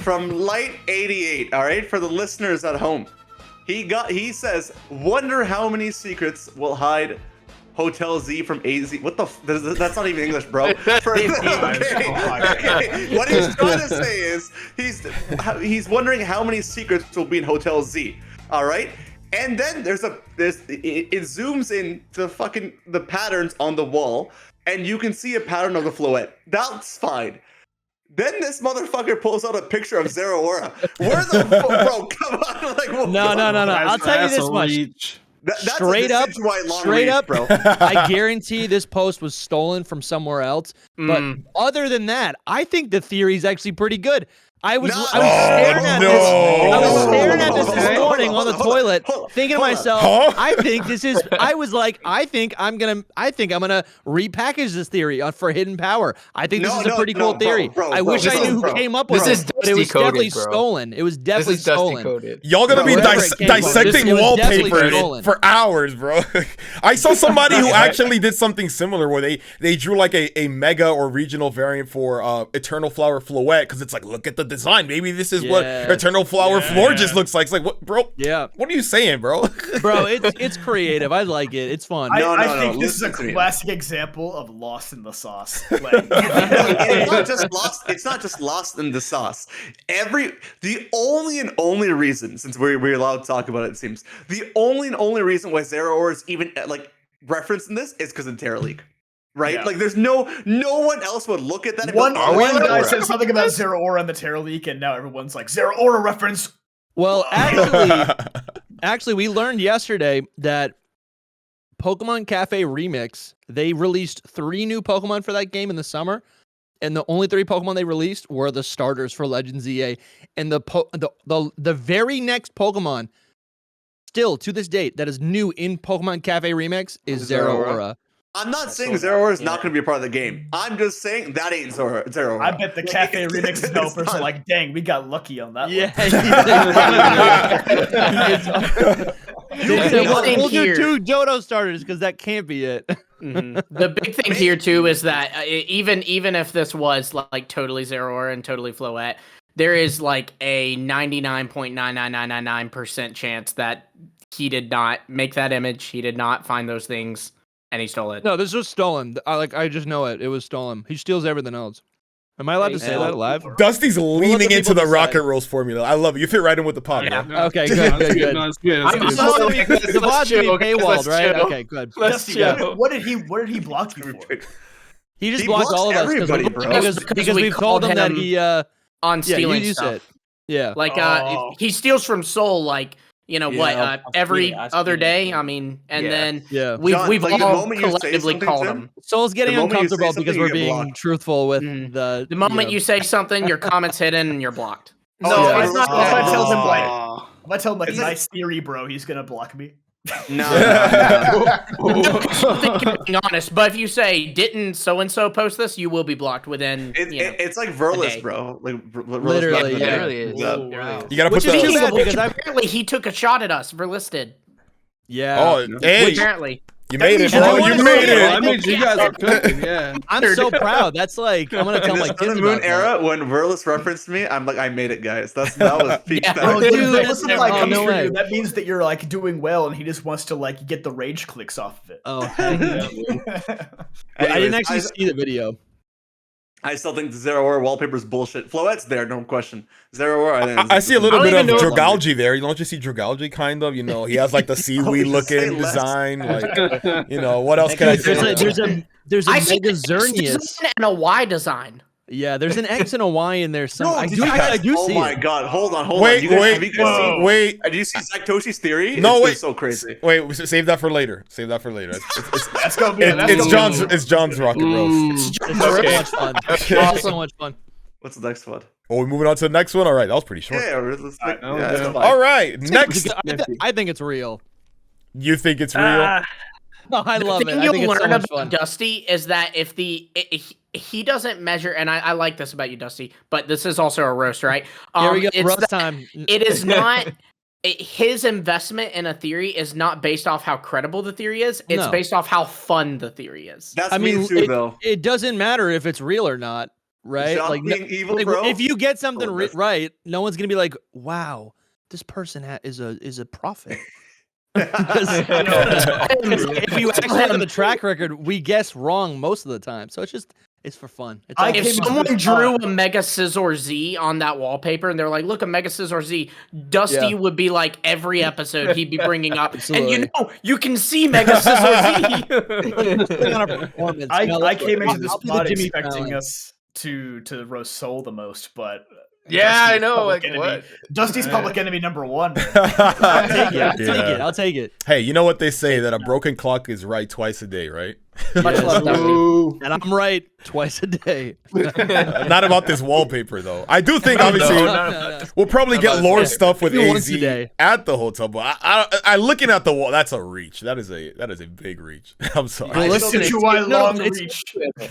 from Light88. All right, for the listeners at home, he says, "Wonder how many secrets will hide Hotel Z from AZ." What the? That's not even English, bro. Okay. What he's trying to say is he's wondering how many secrets will be in Hotel Z. All right, and then it zooms in to the patterns on the wall, and you can see a pattern of the floette. That's fine. Then this motherfucker pulls out a picture of Zeraora. Where the bro? Come on, like no. I'll tell you this much. That's straight up, bro. I guarantee this post was stolen from somewhere else. But other than that, I think the theory is actually pretty good. I was staring at this this morning on the toilet, thinking to myself, I think I'm gonna repackage this theory for hidden power. I think this is a pretty cool theory. I wish I knew who came up with it, but it was definitely stolen. It was definitely stolen. Y'all gonna be dissecting wallpaper for hours, bro. I saw somebody who actually did something similar where they drew like a mega or regional variant for Eternal Flower Floette, because it's like, look at the design. Maybe this is what Eternal Flower Floor just looks like. It's like, what, bro? Yeah. What are you saying, bro? Bro, it's creative. I like it. It's fun. I think this is a classic example of lost in the sauce. Like, it's not just lost in the sauce. The only reason, since we're allowed to talk about it seems, the only reason why Zeraora is even like referenced in this is because of Terra League. Right? Yeah. Like, there's no one else would look at that. One guy said something about Zeraora in the Terra Leak, and now everyone's like, Zeraora reference. Well, actually, we learned yesterday that Pokemon Cafe Remix, they released 3 new Pokemon for that game in the summer, and the only 3 Pokemon they released were the starters for Legends EA. And the very next Pokemon, still to this date, that is new in Pokemon Cafe Remix is Zeraora. I'm not saying Zeraora is not going to be a part of the game. I'm just saying that ain't Zeraora. I bet the Cafe Remix developers are like, dang, we got lucky on that one. We'll do 2 Johto starters because that can't be it. The big thing here, too, is that even if this was like totally Zeraora and totally Floette, there is like a 99.99999% chance that he did not make that image. He did not find those things. And he stole it. No, this was stolen. I just know it. It was stolen. He steals everything else. Am I allowed to say that live? Dusty's leaning into the Rocket Rolls formula. I love it. You fit right in with the pod. Yeah. Okay, good. The VOD's gonna be paywalled, right? Okay, good. What did he block you for? He just blocked all of us because we've told him that he on stealing stuff. Yeah, like he steals from Soul like. You know what? Every other day. I mean, and then we've all collectively called him. Soul's getting uncomfortable because we're being truthful with the moment you say something, your comment's hidden and you're blocked. No, it's not. If I tell him like nice theory, bro, he's gonna block me. No. Being honest, but if you say didn't so and so post this, you will be blocked within. It's like Verlis, bro. Like literally, it really is. You gotta put because apparently he took a shot at us. Verlis did. Yeah. Oh, hey. Apparently. You made it, bro. You made it. I mean, you guys are cooking, yeah. I'm so proud. That's like, I'm going to tell my kids about Moon era, when Verlis referenced me, I'm like, I made it, guys. That was peak. That means that you're like doing well, and he just wants to like get the rage clicks off of it. Oh, heck yeah. I didn't actually see the video. I still think the Zeraora wallpaper is bullshit. Floette's there, no question. Zeraora, I see a little bit of Dragalge there. Don't you see Dragalge, kind of? You know, he has like the seaweed looking design. Like, you know, what else can I say? There's a Mega Xerneas and a Y design. Yeah, there's an X and a Y in there. No, I do see Oh my god, hold on. Wait. Did you see Zactoshi's theory? No, it's so crazy. Wait, save that for later. Let's go. It's John's Rocket Rolls. It's so much fun. What's the next one? Oh, we're moving on to the next one? All right, that was pretty short. All right, next. I think it's real. You think it's real? No, I love it. The thing you'll learn about Dusty is that if he doesn't measure, and I like this about you, Dusty, but this is also a roast, right? Here we go, roast time. It is not... his investment in a theory is not based off how credible the theory is. It's based off how fun the theory is. That's me too, though. It doesn't matter if it's real or not. right? John Like, being evil, like, bro. if you get something right, no one's gonna be like, "Wow, this person is a prophet." Because if you actually look at the track record, we guess wrong most of the time. So it's for fun. It's if someone drew a Mega Scizor Z on that wallpaper and they're like, "Look, a Mega Scizor Z," Dusty would be like every episode he'd be bringing up, and you can see Mega Scizor Z. I came into this pod expecting us to roast Soul the most, but. Yeah, I know. Like what? Dusty's public enemy number 1. I'll take it. Hey, you know what they say, that a broken clock is right twice a day, right? Much love, Dusty. And I'm right twice a day. Not about this wallpaper though. I do think obviously we'll probably get lore stuff with AZ at the hotel, but I looking at the wall, that's a reach. That is a big reach. I'm sorry. Well, listen,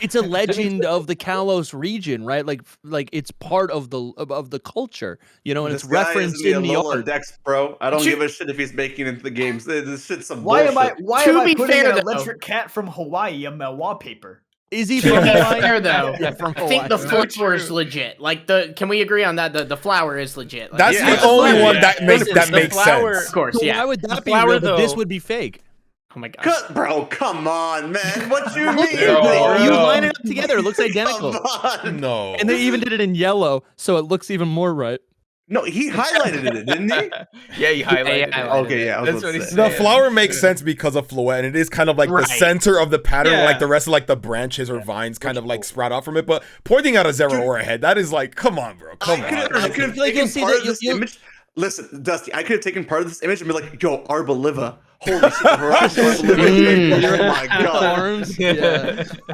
it's a legend of the Kalos region, right? Like it's part of the culture, you know, and this it's referenced in the art. Dex, bro. I don't give a shit if he's making it into the games. This shit's some why bullshit. Why am I putting an electric cat from Hawaii on my wallpaper? Is he from Hawaii? Fair though. I think the flower is legit. Like can we agree on that? The flower is legit. Like, that's the only one that makes sense. Of course, yeah. Why would that be real? But this would be fake. Oh my god, bro! Come on, man. What you mean? You line it up together. It looks identical. No. And they even did it in yellow, so it looks even more right. No, he highlighted it, didn't he? Yeah, he highlighted it. Okay, yeah. That's what he said. The flower makes sense because of Floette, and it is kind of like the center of the pattern, like the rest of like the branches or vines kind of like sprout out from it. But pointing out a Zero or a head, that is like, come on, bro. Come on. I could have taken part of this image. Listen, Dusty, I could have taken part of this image and be like, yo, Arboliva. Holy shit, oh my god.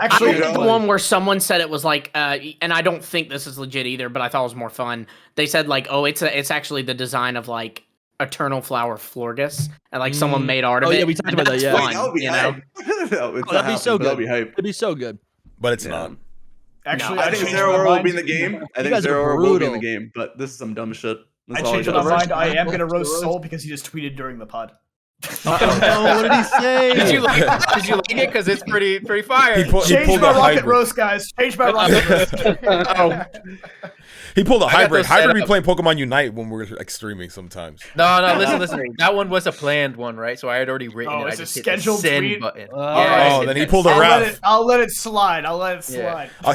Actually, the one where someone said it was like, and I don't think this is legit either, but I thought it was more fun. They said like, oh, it's actually the design of like Eternal Flower Florgus, and like someone made art of it. Yeah, we talked about that. Yeah, that would be hype. That'd be so good. That'd be hype. It'd be so good. But it's not. Actually, I think Zero will be in the game. I think Zero will be in the game, but this is some dumb shit. I changed my mind. I am gonna roast Soul because he just tweeted during the pod. Oh, what did he say? Did you like it? Because it's pretty fire. Change my rocket roast, guys. Change my rocket roast. He pulled a hybrid. Hybrid be playing Pokemon Unite when we're like streaming sometimes. No, listen. That one was a planned one, right? So I had already written it. I just hit the send button. Then he pulled a Raph. I'll let it slide.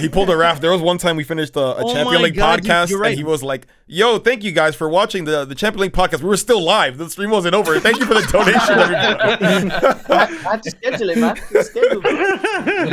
He pulled a Raph. There was one time we finished a Champion League podcast, and he was like, "Yo, thank you guys for watching the Champion League podcast. We were still live. The stream wasn't over. Thank you for the donation, everybody." I had to schedule it, man.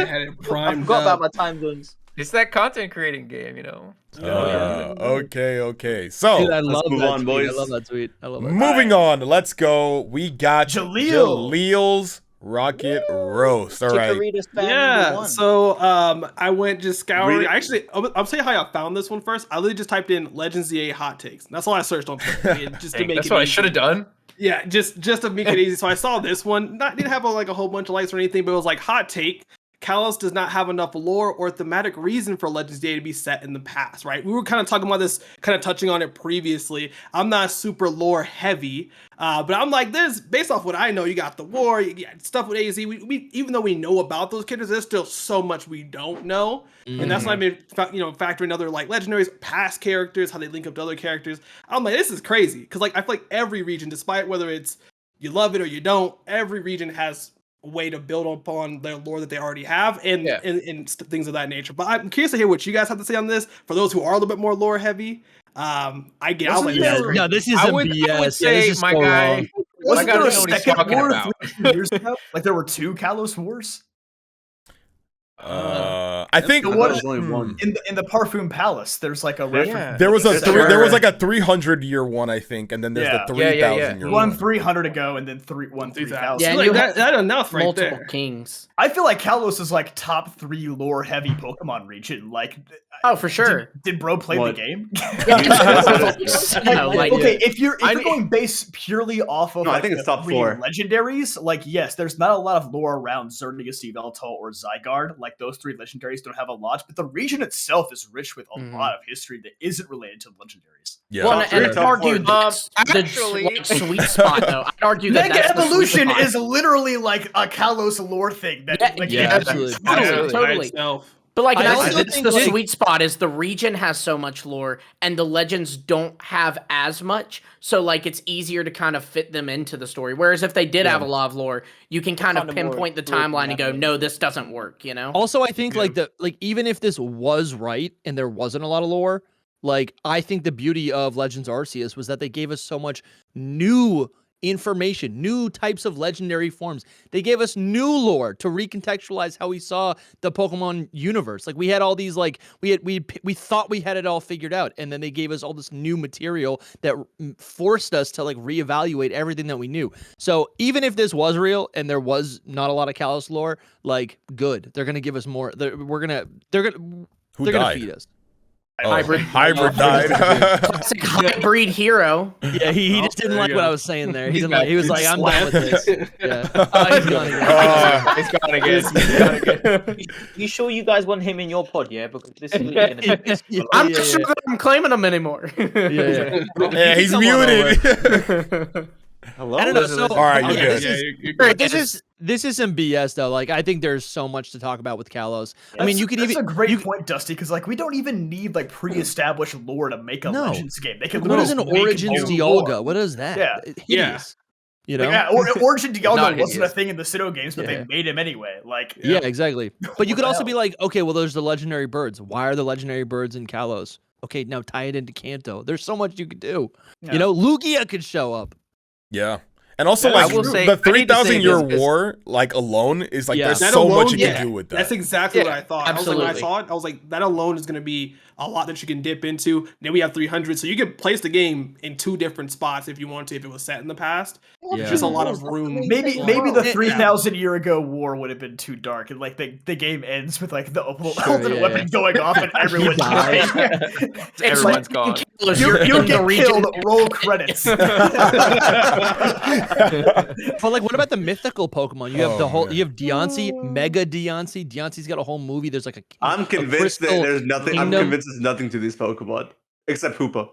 I forgot about my time zones. It's that content creating game, you know. Okay. So dude, let's move on, boys. I love that tweet. I love it. Moving on, let's go. We got Jaleel's Rocket Roast. All right. Yeah. So I went just scouring. I'll tell you how I found this one first. I literally just typed in Legends ZA hot takes. That's all I searched on Twitter. Just to make that's what I should have done. Yeah, just to make it easy. So I saw this one. Didn't have a whole bunch of likes or anything, but it was like hot take. Kalos does not have enough lore or thematic reason for Legends Day to be set in the past, right? We were kind of talking about this, kind of touching on it previously. I'm not super lore heavy, but I'm like, there's, based off what I know, you got the war, you got stuff with AZ. We even though we know about those characters, there's still so much we don't know. And that's why I made, factoring other like legendaries, past characters, how they link up to other characters. I'm like, this is crazy. Because like, I feel like every region, despite whether it's you love it or you don't, every region has way to build upon their lore that they already have and things of that nature. But I'm curious to hear what you guys have to say on this. For those who are a little bit more lore heavy, I get. No, this is BS. I would say, my guy. Wasn't there a second war 3 years ago? Like there were 2 Kalos wars. I think there's only one in the Parfum Palace. There's like a reference. There was like a 300-year one, I think, and then there's the 3,000-year one. 300 ago, and then 3,000. Yeah, like that enough right multiple there. Kings. I feel like Kalos is like top 3 lore heavy Pokemon region. Like, oh, for sure. Did bro play the game? Okay, if you're going based purely off of I think it's top 4 legendaries, like yes, there's not a lot of lore around Xerneas, Yveltal, or Zygarde. Like those 3 legendaries don't have a lot, but the region itself is rich with a lot of history that isn't related to legendaries. Yeah. Well, and I'd argue actually sweet spot though. I'd argue that Mega Evolution is literally like a Kalos lore thing. That, absolutely. Totally. But like, I that's also the think, like- sweet spot is the region has so much lore, and the legends don't have as much. So like, it's easier to kind of fit them into the story. Whereas if they did have a lot of lore, you can kind of pinpoint the timeline and go, no, this doesn't work. You know. Also, I think like even if this was right and there wasn't a lot of lore, like I think the beauty of Legends Arceus was that they gave us so much new information, new types of legendary forms. They gave us new lore to recontextualize how we saw the Pokemon universe. Like we had all these like we thought we had it all figured out, and then they gave us all this new material that forced us to like reevaluate everything that we knew. So even if this was real and there was not a lot of Kalos lore, like good, they're gonna give us more. They're gonna feed us. Oh, hybrid died. Classic hybrid hero. Yeah, he just didn't like what I was saying there. He didn't like. He was like, "I'm done with this." Yeah, he's gone again. You sure you guys want him in your pod? Yeah, because this is gonna be. I'm not sure that I'm claiming him anymore. Yeah, he's muted. Hello? I don't know. So, all right, you're good. This is some BS though. Like I think there's so much to talk about with Kalos. I mean, you could even. That's a great point, Dusty, because like we don't even need like pre-established lore to make a Legends game. They can. What is an Origins Dialga? What is that? Yeah, hideous. You know, Origin Dialga wasn't a thing in the Sinnoh games, but they made him anyway. Like, yeah, exactly. But you could also be like, okay, well, there's the legendary birds. Why are the legendary birds in Kalos? Okay, now tie it into Kanto. There's so much you could do. You know, Lugia could show up. Yeah. And also, like, the 3,000-year war, like, alone is, like, there's so much you can do with that. That's exactly what I thought. Absolutely. I was like, when I saw it, I was like, that alone is going to be a lot that you can dip into. Then we have 300, so you could place the game in 2 different spots if you want to, if it was set in the past. Yeah. Just a lot of room. Maybe the 3,000-year ago war would have been too dark, and like the game ends with like the ultimate weapon going off and everyone's dying. Everyone's gone. You get killed. Roll credits. But like, what about the mythical Pokemon? You have you have Deontay, Mega Deontay. Deontay's got a whole movie. There's like I'm convinced that there's nothing. I'm convinced there's nothing to these Pokemon except Hoopa.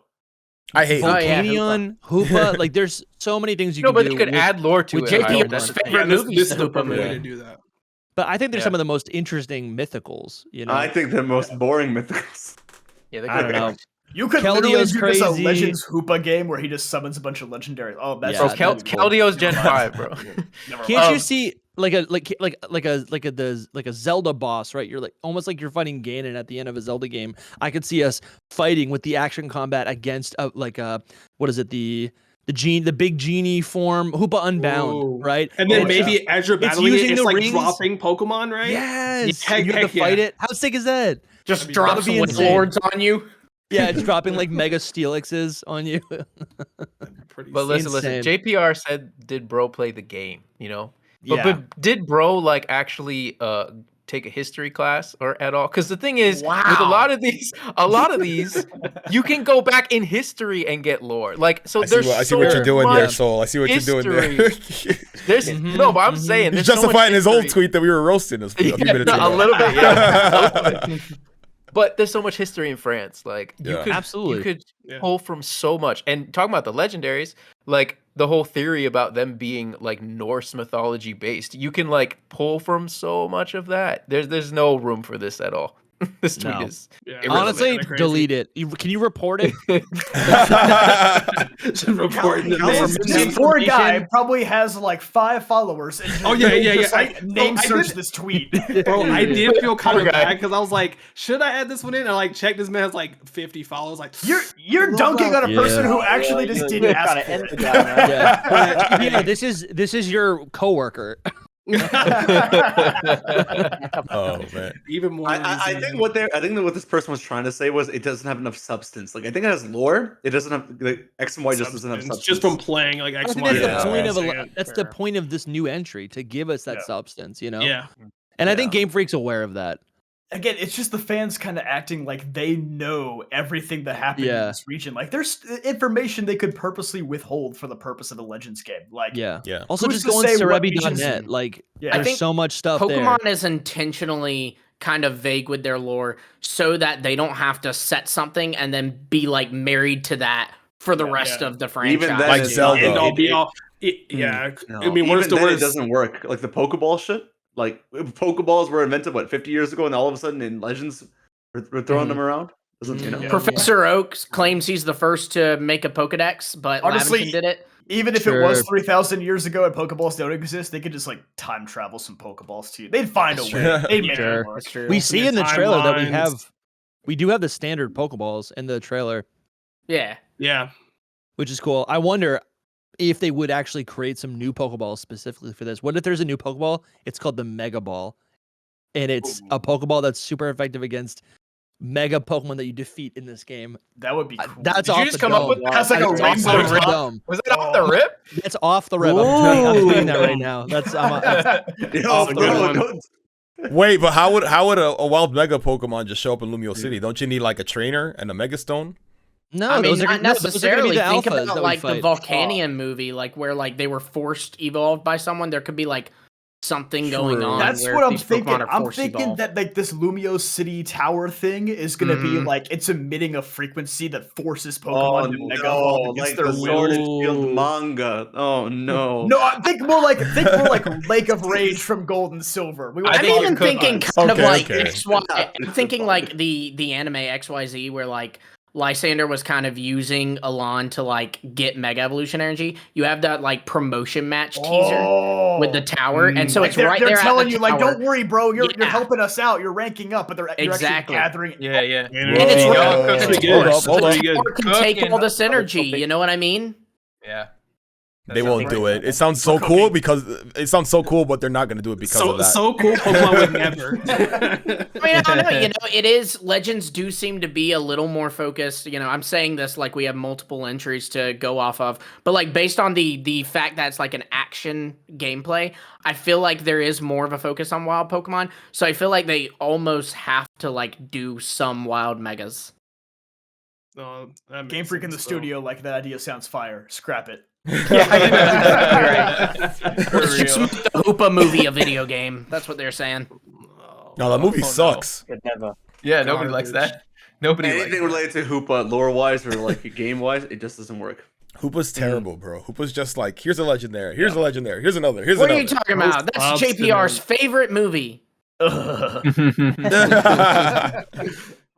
I hate Volcanion, Hoopa. Like, there's so many things you can do. No, but you could add lore to it. JP's favorite movie This is the perfect way to do that. But I think they're some of the most interesting mythicals. You know, I think they're most boring mythicals. Yeah, I don't know. You could literally do this a Legends Hoopa game where he just summons a bunch of legendaries. Oh, that's Keldio's Gen 5, bro. Can't you see like a Zelda boss, right? You're like almost like you're fighting Ganon at the end of a Zelda game. I could see us fighting with the action combat against what is it, the big genie form, Hoopa Unbound, right? And then maybe as you're battling it's like dropping Pokemon, right? Yes, you have to fight it. How sick is that? Just drop some Lords on you. Yeah, it's dropping like Mega Steelixes on you. But listen, JPR said, "Did bro play the game?" You know, but did bro like actually take a history class or at all? Because the thing is, with a lot of these, you can go back in history and get lore. Like, so I see what you're doing there, Soul. I see what you're doing there. There's no, but I'm saying he's justifying his old tweet that we were roasting us. A little bit, yeah. But there's so much history in France. Like, you could pull from so much. And talking about the legendaries, like the whole theory about them being like Norse mythology based, you can like pull from so much of that. There's no room for this at all. This tweet is honestly, delete it. Can you report it? This poor guy probably has like 5 followers. And name search this tweet. Bro, I did feel kind of bad because I was like, should I add this one in? And I like checked, this man has like 50 followers. Like, you're dunking on a person who actually just didn't ask for it. Yeah, this is your coworker. Oh man! Even more. I think what this person was trying to say was it doesn't have enough substance. Like I think it has lore. It doesn't have like X and Y just doesn't have substance. Just from playing like X and Y. That's the point of this new entry, to give us that substance. You know. Yeah. And I think Game Freak's aware of that. Again, it's just the fans kind of acting like they know everything that happened in this region. Like, there's information they could purposely withhold for the purpose of the Legends game. Like, Also, just go on Cerebi.net. Like, there's so much stuff Pokemon is intentionally kind of vague with their lore so that they don't have to set something and then be like married to that for the rest of the franchise. Even then, like Zelda. I mean, what is the word? It doesn't work. Like the Pokeball shit. like Pokeballs were invented 50 years ago, and all of a sudden in Legends we're throwing them around. Professor Oaks claims he's the first to make a Pokedex, but honestly, Lavenson did it. Even if it was 3,000 years ago and Pokeballs don't exist, they could just like time travel some Pokeballs too. They'd find a way. They'd make it work. We see in the trailer that we do have the standard Pokeballs in the trailer. Yeah. Yeah. Which is cool. I wonder if they would actually create some new Pokeballs specifically for this. What if there's a new Pokeball? It's called the Mega Ball. And it's a Pokeball that's super effective against Mega Pokemon that you defeat in this game. That would be cool. That's Did off you just the come dome. up with that? That's like a rainbow top. Was that off the rip? That's off the rip. I'm doing that right now. That's Wait, but how would a wild Mega Pokemon just show up in Lumio City? Don't you need like a trainer and a Mega Stone? No, I mean, not necessarily. Think about about like the Volcanion movie, like where like they were forced evolved by someone. There could be like something going on. That's what I'm thinking. I'm thinking that like this Lumio City Tower thing is gonna be like it's emitting a frequency that forces Pokemon to Mega Evolve against their Sword and Shield manga. Oh no. No, I think more like Lake of Rage from Gold and Silver. I'm even thinking kind of like XY. I'm thinking like the anime XYZ where like Lysander was kind of using Alon to like get Mega Evolution energy. You have that like promotion match teaser with the tower, and so it's right there. They're telling you tower. like, "Don't worry, bro. You're helping us out. You're ranking up." But you're exactly actually gathering. Yeah. And it's pretty good. Hold up. can take all this energy. You know what I mean? Yeah. They won't do it. It sounds so cool but they're not going to do it because of that. So cool. Pokemon would never. I mean, I don't know. You know, it is. Legends do seem to be a little more focused. You know, I'm saying this like we have multiple entries to go off of, but like based on the fact that it's like an action gameplay, I feel like there is more of a focus on wild Pokemon. So I feel like they almost have to like do some wild megas. Game Freak in the studio, like that idea sounds fire. Scrap it. Let's just make the Hoopa movie a video game. That's what they're saying. No, that movie sucks. Never. Yeah, nobody likes that. Anything related to Hoopa, lore-wise or like game-wise, it just doesn't work. Hoopa's terrible, bro. Hoopa's just like, here's a legend there, here's a legend there, here's another, What are you talking about? That's JPR's favorite movie.